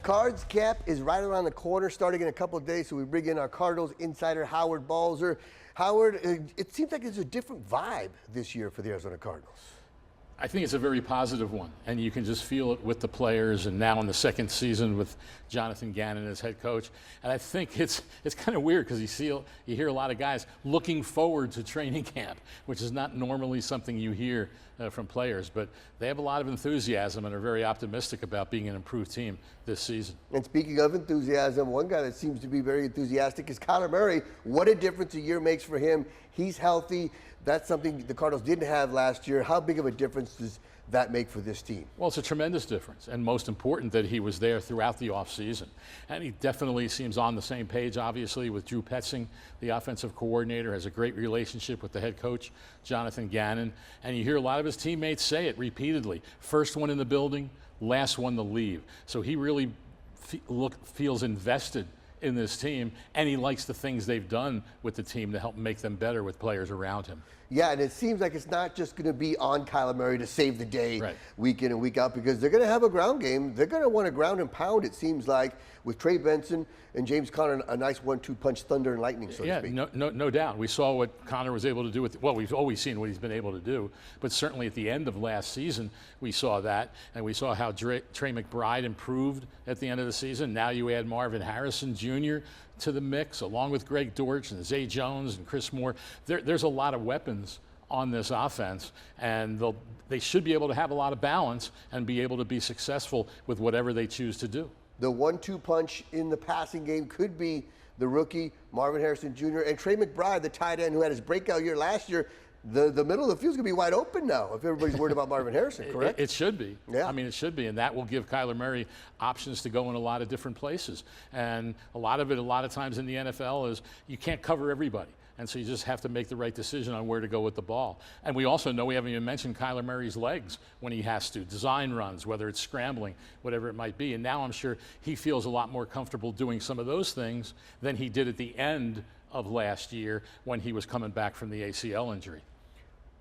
Cards camp is right around the corner, starting in a couple of days, so we bring in our Cardinals insider, Howard Balzer. Howard, it seems like there's a different vibe this year for the Arizona Cardinals. I think it's a very positive one, and you can just feel it with the players, and now in the second season with Jonathan Gannon as head coach. And I think it's kind of weird because you hear a lot of guys looking forward to training camp, which is not normally something you hear from players. But they have a lot of enthusiasm and are very optimistic about being an improved team this season. And speaking of enthusiasm, one guy that seems to be very enthusiastic is Kyler Murray. What a difference a year makes for him. He's healthy. That's something the Cardinals didn't have last year. How big of a difference does that make for this team? Well, it's a tremendous difference, and most important that he was there throughout the offseason. And he definitely seems on the same page, obviously, with Drew Petzing, the offensive coordinator, has a great relationship with the head coach, Jonathan Gannon. And you hear a lot of his teammates say it repeatedly. First one in the building, last one to leave. So he really feels invested in this team, and he likes the things they've done with the team to help make them better with players around him. Yeah, and it seems like it's not just going to be on Kyler Murray to save the day week in and week out, because they're going to have a ground game. They're going to want to ground and pound, it seems like, with Trey Benson and James Conner, a nice 1-2 punch, thunder and lightning, so to speak. No doubt. We saw what Conner was able to do with, well, we've always seen what he's been able to do, but certainly at the end of last season, we saw that, and we saw how Trey McBride improved at the end of the season. Now you add Marvin Harrison Jr. to the mix, along with Greg Dortch and Zay Jones and Chris Moore. There's a lot of weapons on this offense, and they should be able to have a lot of balance and be able to be successful with whatever they choose to do. The 1-2 punch in the passing game could be the rookie, Marvin Harrison Jr., and Trey McBride, the tight end who had his breakout year last year. The middle of the field's going to be wide open now if everybody's worried about Marvin Harrison, correct? It should be. Yeah. I mean, it should be, and that will give Kyler Murray options to go in a lot of different places. And a lot of times in the NFL is you can't cover everybody. And so you just have to make the right decision on where to go with the ball. And we also know, we haven't even mentioned Kyler Murray's legs when he has to, design runs, whether it's scrambling, whatever it might be. And now I'm sure he feels a lot more comfortable doing some of those things than he did at the end of last year when he was coming back from the ACL injury.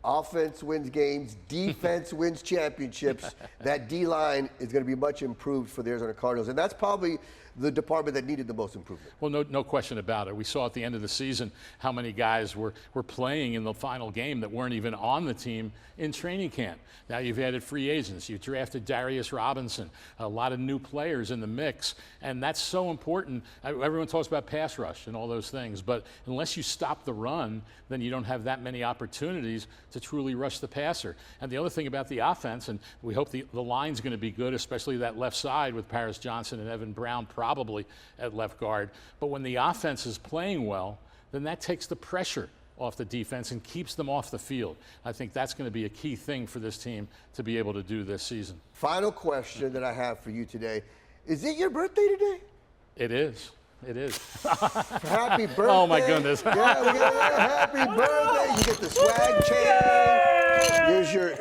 Offense wins games, defense wins championships. That D-line is going to be much improved for the Arizona Cardinals, and that's probably the department that needed the most improvement. Well, no question about it. We saw at the end of the season how many guys were playing in the final game that weren't even on the team in training camp. Now you've added free agents. You've drafted Darius Robinson, a lot of new players in the mix, and that's so important. Everyone talks about pass rush and all those things, but unless you stop the run, then you don't have that many opportunities to truly rush the passer. And the other thing about the offense, and we hope the line's going to be good, especially that left side with Paris Johnson and Evan Brown probably at left guard. But when the offense is playing well, then that takes the pressure off the defense and keeps them off the field. I think that's going to be a key thing for this team to be able to do this season. Final question that I have for you today. Is it your birthday today? It is. It is. Happy birthday. Oh, my goodness. Happy birthday. You get the swag chain.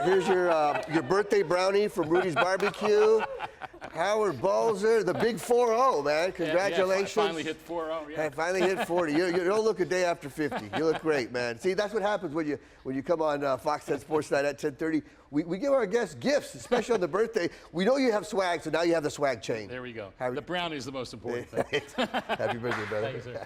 Here's your birthday brownie from Rudy's Barbecue. Howard Balzer, the big 4-0, man. Congratulations. Yeah, finally hit 4-0. Yeah. Finally hit 40. You don't look a day after 50. You look great, man. See, that's what happens when you come on Fox 10 Sports Night at 10:30. We give our guests gifts, especially on the birthday. We know you have swag, so now you have the swag chain. There we go. The brownie is the most important thing. Happy birthday, brother. Thank you, sir.